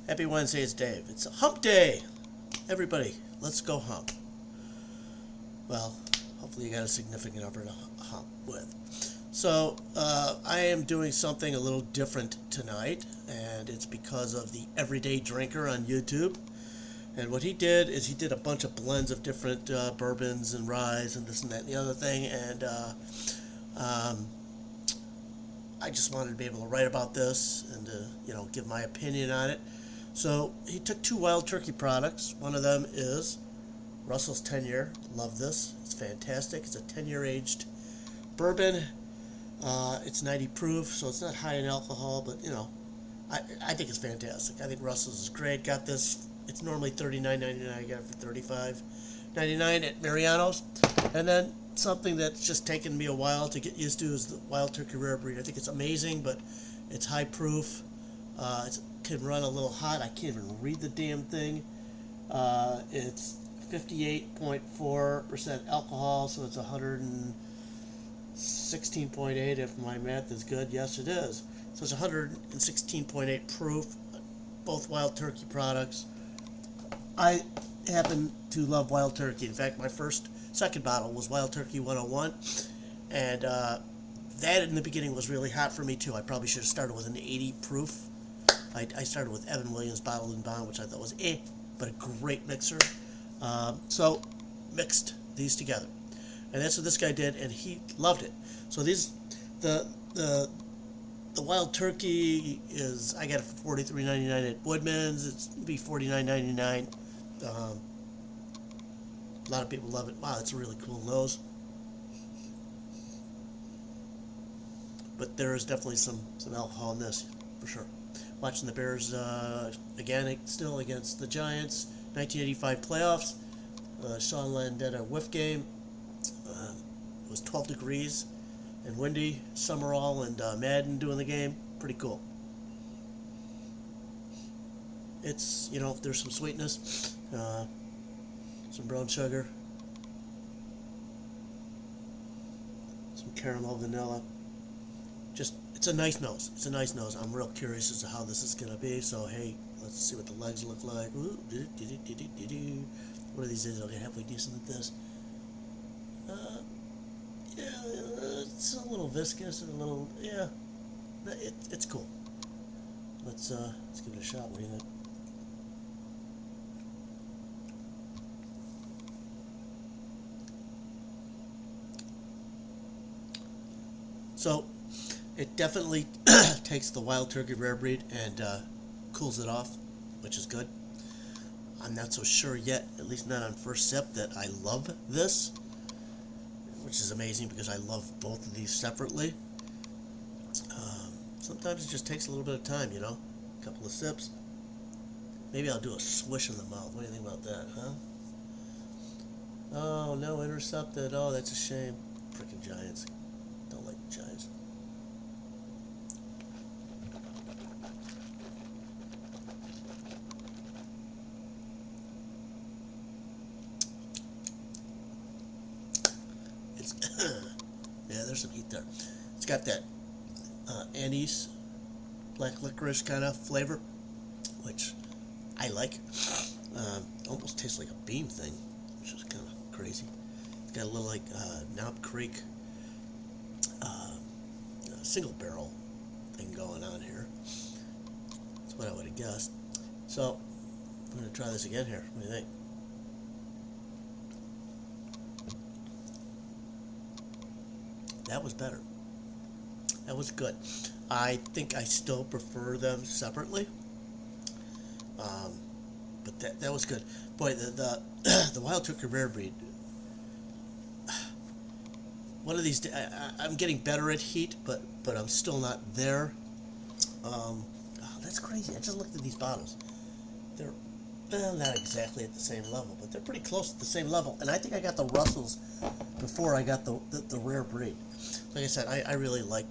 Happy Wednesday, it's Dave. It's a hump day. Everybody, let's go hump. Well, hopefully you got a significant other to hump with. So, I am doing something a little different tonight, and it's because of the Everyday Drinker on YouTube. And what he did is he did a bunch of blends of different bourbons and ryes and this and that and the other thing, and I just wanted to be able to write about this and to, give my opinion on it. So he took two Wild Turkey products. One of them is Russell's 10-year. Love this. It's fantastic. It's a 10-year aged bourbon. It's 90 proof, so it's not high in alcohol, but, I think it's fantastic. I think Russell's is great. Got this. It's normally $39.99. I got it for $35.99 at Mariano's. And then something that's just taken me a while to get used to is the Wild Turkey Rare Breed. I think it's amazing, but it's high proof. It can run a little hot. I can't even read the damn thing. It's 58.4% alcohol, so it's 116.8 if my math is good. Yes, it is. So it's 116.8 proof. Both Wild Turkey products. I happen to love Wild Turkey. In fact, my second bottle was Wild Turkey 101, and that in the beginning was really hot for me too. I probably should have started with an 80 proof. I started with Evan Williams Bottled and Bond, which I thought was but a great mixer. So mixed these together, and that's what this guy did, and he loved it. So the Wild Turkey is, I got it for $43.99 at Woodman's. It's be $49.99. A lot of people love it. Wow, it's a really cool nose. But there is definitely some alcohol in this, for sure. Watching the Bears again, still against the Giants. 1985 playoffs. Sean Landeta whiff game. It was 12 degrees and windy. Summerall and Madden doing the game. Pretty cool. It's, there's some sweetness. Some brown sugar. Some caramel vanilla. It's a nice nose. It's a nice nose. I'm real curious as to how this is going to be. So, hey, let's see what the legs look like. Ooh, what are these days? I'll get halfway decent at this. Yeah, it's a little viscous and a little, yeah. It's cool. Let's give it a shot. What do you think? So, it definitely takes the Wild Turkey Rare Breed and cools it off, which is good. I'm not so sure yet, at least not on first sip, that I love this, which is amazing because I love both of these separately. Sometimes it just takes a little bit of time, a couple of sips. Maybe I'll do a swish in the mouth. What do you think about that, huh? Oh, no, intercepted. Oh, that's a shame. Frickin' Giants. Don't like the Giants. Yeah, there's some heat there. It's got that anise, black licorice kind of flavor, which I like. Almost tastes like a beam thing, which is kind of crazy. It's got a little like Knob Creek single barrel thing going on here. That's what I would have guessed. So I'm going to try this again here. What do you think? That was better. That was good. I think I still prefer them separately. But that was good. Boy, the Wild Turkey Rare Breed. One of these days, I'm getting better at heat, but I'm still not there. That's crazy. I just looked at these bottles. They're not exactly at the same level, but they're pretty close to the same level. And I think I got the Russells before I got the Rare Breed. Like I said, I really like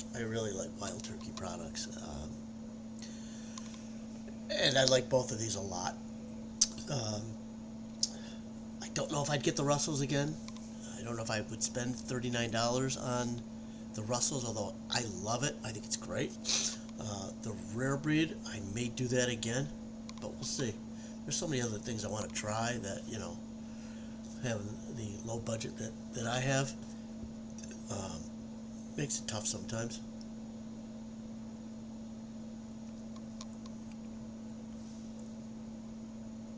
Wild Turkey products, and I like both of these a lot. I don't know if I'd get the Russells again. I don't know if I would spend $39 on the Russells, although I love it. I think it's great. The Rare Breed, I may do that again. but we'll see. There's so many other things I want to try that, having the low budget that I have um, makes it tough sometimes.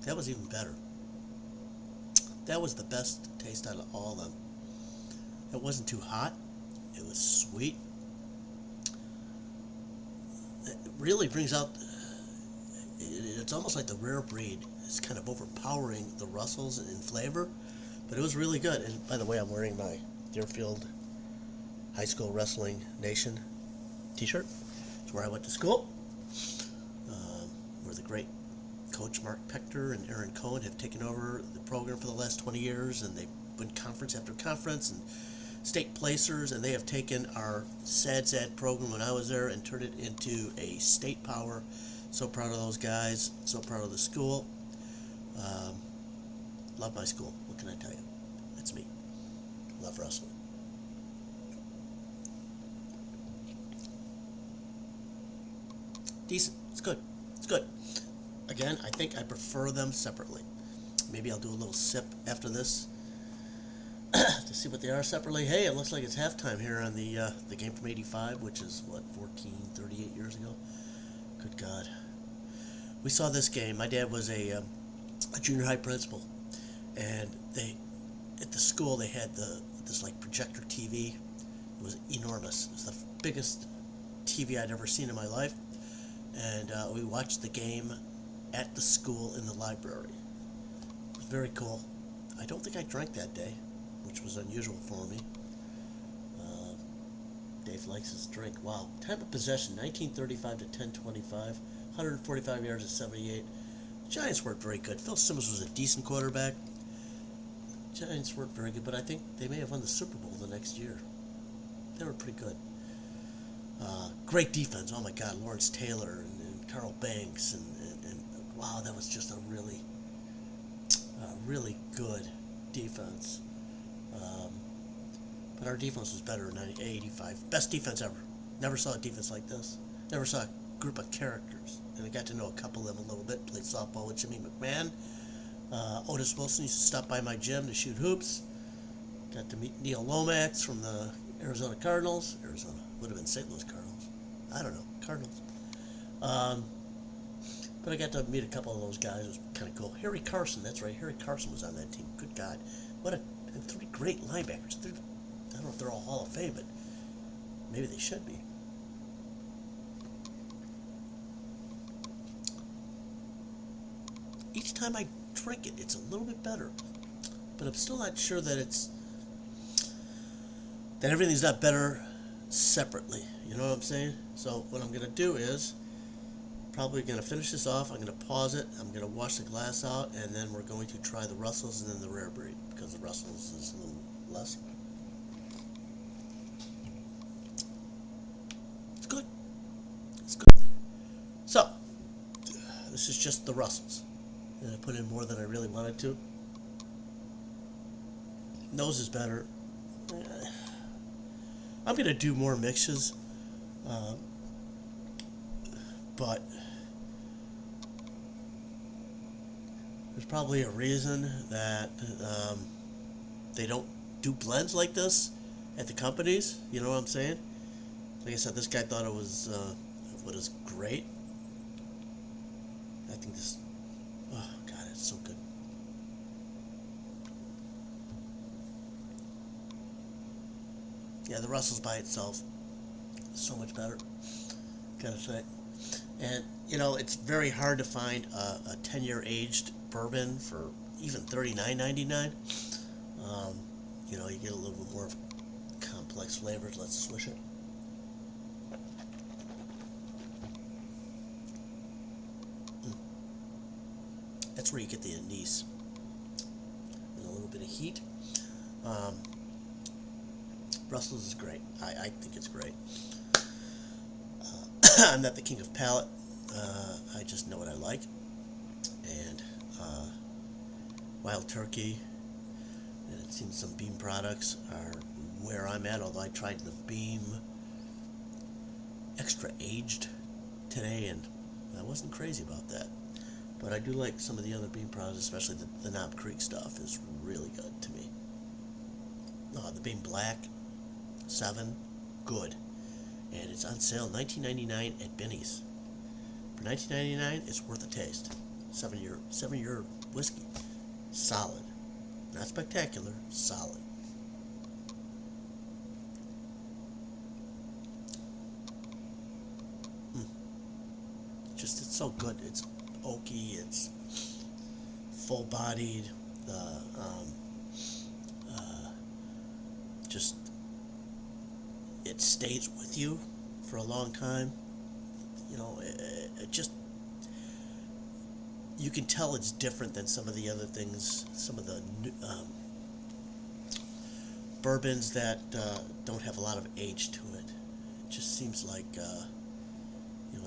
That was even better. That was the best taste out of all of them. It wasn't too hot. It was sweet. It really brings out. It's almost like the rare breed is kind of overpowering the Russells in flavor, but it was really good. And by the way, I'm wearing my Deerfield High School Wrestling Nation T-shirt. It's where I went to school. Where the great Coach Mark Pector and Aaron Cohen have taken over the program for the last 20 years, and they've won conference after conference and state placers, and they have taken our sad program when I was there and turned it into a state power. So proud of those guys. So proud of the school. Love my school. What can I tell you? That's me. Love wrestling. Decent. It's good. It's good. Again, I think I prefer them separately. Maybe I'll do a little sip after this to see what they are separately. Hey, it looks like it's halftime here on the game from '85, which is, 38 years ago? Good God. We saw this game. My dad was a junior high principal, and at the school they had this like projector TV. It was enormous. It was the biggest TV I'd ever seen in my life, and we watched the game at the school in the library. It was very cool. I don't think I drank that day, which was unusual for me. Dave likes his drink. Wow. Time of possession, 1935 to 10:25. 145 yards at 78. The Giants weren't very good. Phil Simmons was a decent quarterback. The Giants weren't very good, but I think they may have won the Super Bowl the next year. They were pretty good. Great defense. Oh my God, Lawrence Taylor and Carl Banks and wow, that was just a really good defense. But our defense was better in 85. Best defense ever. Never saw a defense like this. Never saw a group of characters. And I got to know a couple of them a little bit. Played softball with Jimmy McMahon. Otis Wilson used to stop by my gym to shoot hoops. Got to meet Neil Lomax from the Arizona Cardinals. Would have been St. Louis Cardinals. I don't know. Cardinals. But I got to meet a couple of those guys. It was kind of cool. Harry Carson, that's right. Harry Carson was on that team. Good God. And 3 great linebackers. I don't know if they're all Hall of Fame, but maybe they should be. Each time I drink it, it's a little bit better. But I'm still not sure that everything's not better separately. You know what I'm saying? So what I'm going to do is probably going to finish this off. I'm going to pause it. I'm going to wash the glass out, and then we're going to try the Russells and then the rare breed, because the Russells is a little less. It's good. It's good. So this is just the Russells. And I put in more than I really wanted to. Nose is better. I'm going to do more mixes. But there's probably a reason that they don't do blends like this at the companies. You know what I'm saying? Like I said, this guy thought it was great. I think this. Oh God, it's so good. Yeah, the Russells by itself is so much better. Gotta say. And, it's very hard to find a 10-year aged bourbon for even $39.99. You get a little bit more complex flavors. Let's swish it. That's where you get the anise. And a little bit of heat. Russell's is great. I think it's great. I'm not the king of palate. I just know what I like. And Wild Turkey, and it seems some Beam products are where I'm at, although I tried the Beam Extra Aged today, and I wasn't crazy about that. But I do like some of the other bean products, especially the Knob Creek stuff is really good to me. The Bean Black, 7, good. And it's on sale $19.99 at Binny's. For $19.99, it's worth a taste. 7-year whiskey. Solid. Not spectacular, solid. Just, it's so good. It's oaky, it's full bodied, just, it stays with you for a long time. It just, you can tell it's different than some of the other things, some of the bourbons that don't have a lot of age to it. It just seems like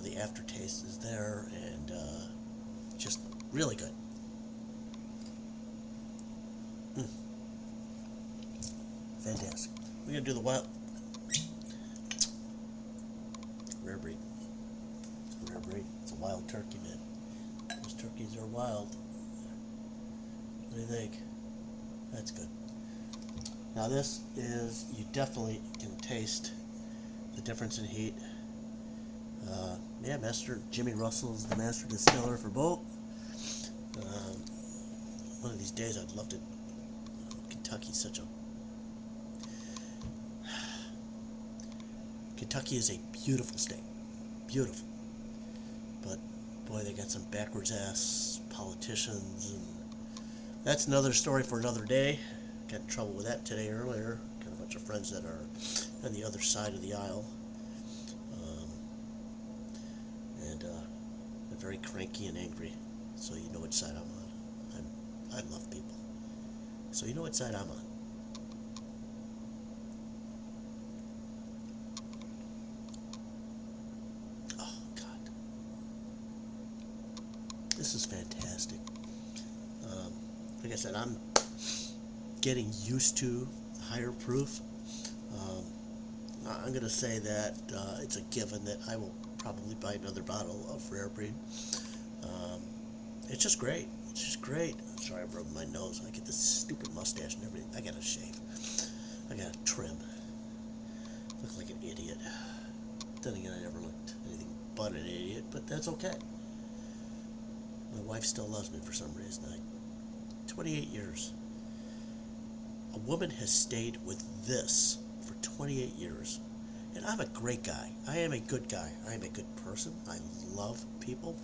the aftertaste is there, and just really good. Fantastic. We're gonna do the wild rare breed. It's a rare breed. It's a wild turkey, man. Those turkeys are wild. What do you think? That's good. Now this is, you definitely can taste the difference in heat. Master Jimmy Russell is the master distiller for both. One of these days I'd love to. Kentucky is a beautiful state. Beautiful. But boy, they got some backwards ass politicians, and that's another story for another day. Got in trouble with that today earlier. Got a bunch of friends that are on the other side of the aisle. They're very cranky and angry. So you know which side I'm on. I love people. So you know what side I'm on. Oh, God. This is fantastic. Like I said, I'm getting used to higher proof. I'm going to say that it's a given that I will probably buy another bottle of Rare Breed. It's just great. It's just great. Sorry, I rubbed my nose. I get this stupid mustache and everything. I gotta shave. I gotta trim. Look like an idiot. Then again, I never looked anything but an idiot, but that's okay. My wife still loves me for some reason. 28 years. A woman has stayed with this for 28 years. And I'm a great guy. I am a good guy. I am a good person. I love people.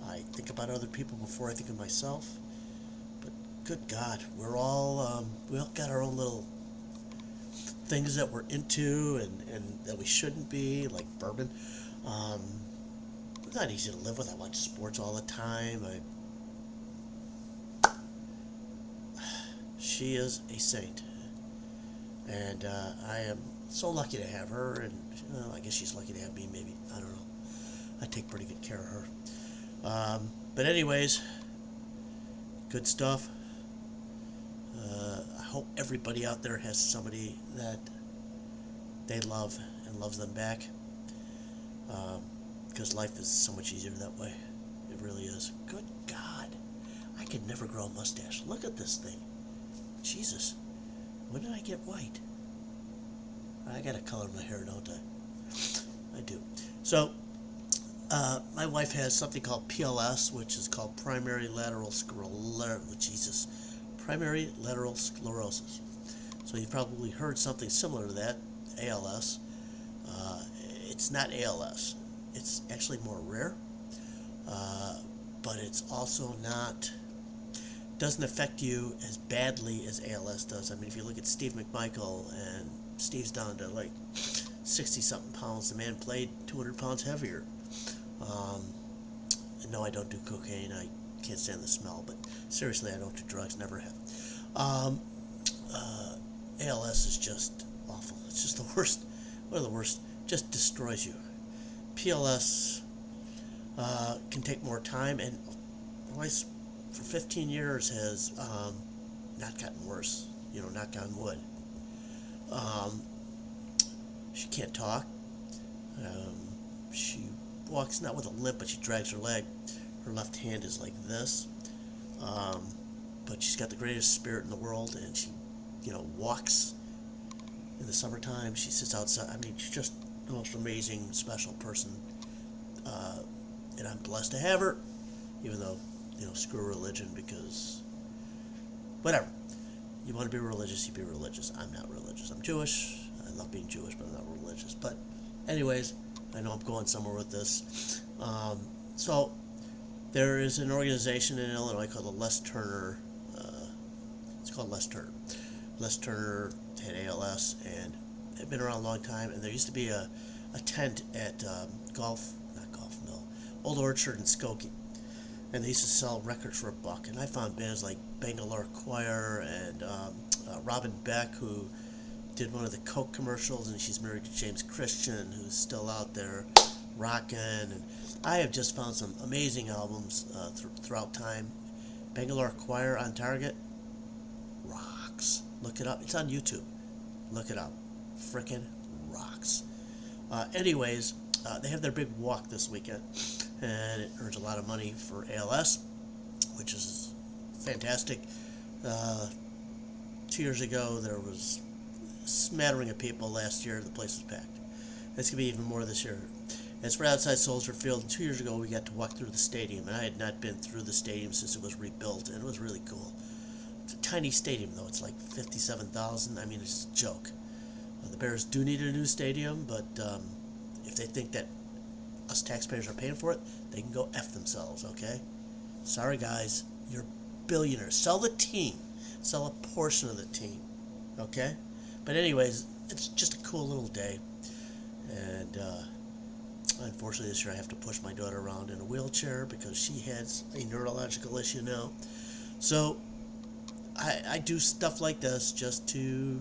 I think about other people before I think of myself. But good God, we all got our own little things that we're into and that we shouldn't be, like bourbon. It's not easy to live with. I watch sports all the time. She is a saint. And I am so lucky to have her, and I guess she's lucky to have me, maybe. I don't know. I take pretty good care of her. But anyways, good stuff. I hope everybody out there has somebody that they love and loves them back. Because life is so much easier that way. It really is. Good God. I could never grow a mustache. Look at this thing. Jesus. When did I get white? I gotta color my hair, don't I? I do. So, my wife has something called PLS, which is called primary lateral primary lateral sclerosis. So you've probably heard something similar to that, ALS. It's not ALS. It's actually more rare, but it's also doesn't affect you as badly as ALS does. I mean, if you look at Steve McMichael, and Steve's down to like 60-something pounds. The man played 200 pounds heavier. And no, I don't do cocaine. I can't stand the smell. But seriously, I don't do drugs. Never have. ALS is just awful. It's just the worst. One of the worst. Just destroys you. PLS can take more time, and always for 15 years has not gotten worse. Knock on wood. She can't talk. She walks not with a limp, but she drags her leg. Her left hand is like this. But she's got the greatest spirit in the world, and she, walks in the summertime. She sits outside. I mean, she's just the most amazing, special person. And I'm blessed to have her, even though, screw religion, because whatever. You want to be religious, you be religious. I'm not religious. I'm Jewish. I love being Jewish, but I'm not religious. But anyways, I know I'm going somewhere with this. So there is an organization in Illinois called the Les Turner. It's called Les Turner. Les Turner had ALS, and they've been around a long time. And there used to be a tent at Old Orchard in Skokie. And they used to sell records for $1. And I found bands like Bangalore Choir and Robin Beck, who did one of the Coke commercials, and she's married to James Christian, who's still out there rocking. And I have just found some amazing albums throughout time. Bangalore Choir on Target rocks. Look it up. It's on YouTube. Look it up. Frickin' rocks. Anyways, they have their big walk this weekend, and it earns a lot of money for ALS, which is fantastic. 2 years ago, there was a smattering of people. Last year, the place was packed. It's going to be even more this year. It's right outside Soldier Field, and 2 years ago, we got to walk through the stadium, and I had not been through the stadium since it was rebuilt, and it was really cool. It's a tiny stadium, though. It's like 57,000. I mean, it's a joke. The Bears do need a new stadium, but if they think that us taxpayers are paying for it, they can go F themselves, okay? Sorry, guys. You're billionaires. Sell the team. Sell a portion of the team, okay? But anyways, it's just a cool little day. And unfortunately, this year I have to push my daughter around in a wheelchair because she has a neurological issue now. So I do stuff like this just to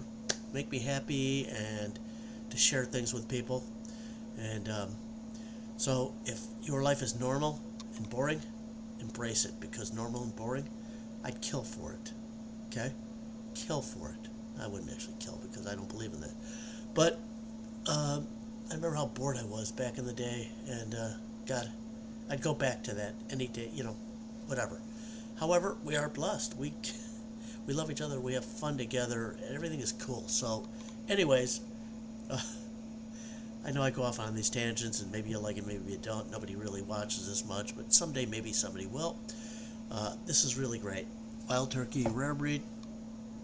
make me happy and to share things with people. And so if your life is normal and boring, embrace it, because normal and boring, I'd kill for it. Okay? Kill for it. I wouldn't actually kill because I don't believe in that. But I remember how bored I was back in the day, and God, I'd go back to that any day, whatever. However, we are blessed. We love each other. We have fun together. Everything is cool. So, anyways, I know I go off on these tangents, and maybe you like it, maybe you don't. Nobody really watches this much, but someday maybe somebody will. This is really great. Wild Turkey, rare breed,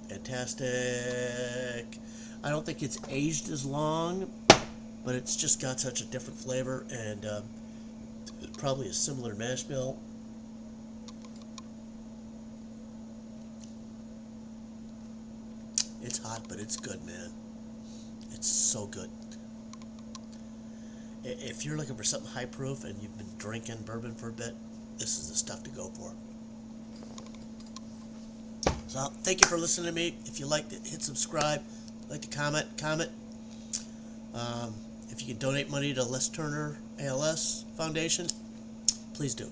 fantastic. I don't think it's aged as long, but it's just got such a different flavor, and probably a similar mash bill. It's hot, but it's good, man. It's so good. If you're looking for something high proof and you've been drinking bourbon for a bit, this is the stuff to go for. So thank you for listening to me. If you liked it, hit subscribe. Like to comment. If you can donate money to Les Turner ALS Foundation, please do,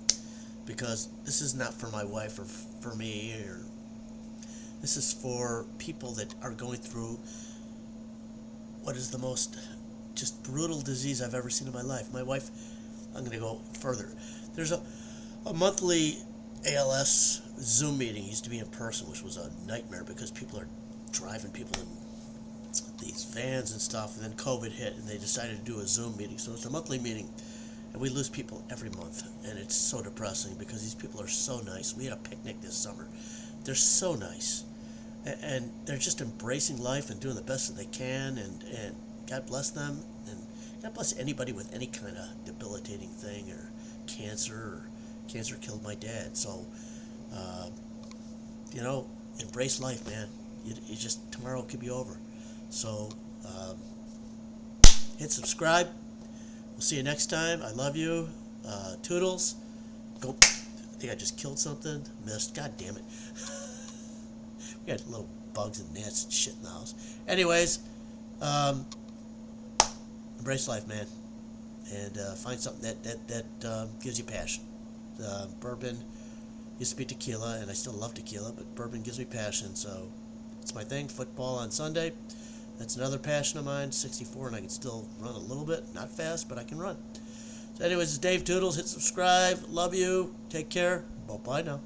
because this is not for my wife or for me, or this is for people that are going through what is the most just brutal disease I've ever seen in my life. My wife, I'm going to go further. There's a monthly ALS Zoom meeting. It used to be in person, which was a nightmare because people are driving people in these vans and stuff, and then COVID hit, and they decided to do a Zoom meeting. So it's a monthly meeting, and we lose people every month, and it's so depressing because these people are so nice. We had a picnic this summer. They're so nice, and they're just embracing life and doing the best that they can, and God bless them, and God bless anybody with any kind of debilitating thing, or cancer killed my dad. So, embrace life, man. You just, tomorrow could be over. So, hit subscribe. We'll see you next time. I love you. Toodles. Go. I think I just killed something. Missed. God damn it. We got little bugs and gnats and shit in the house. Anyways, embrace life, man. And find something that gives you passion. Bourbon used to be tequila, and I still love tequila, but bourbon gives me passion, so it's my thing. Football on Sunday, that's another passion of mine. 64, and I can still run a little bit, not fast, but I can run. So anyways, it's Dave Toodles. Hit subscribe. Love you. Take care. Bye-bye now.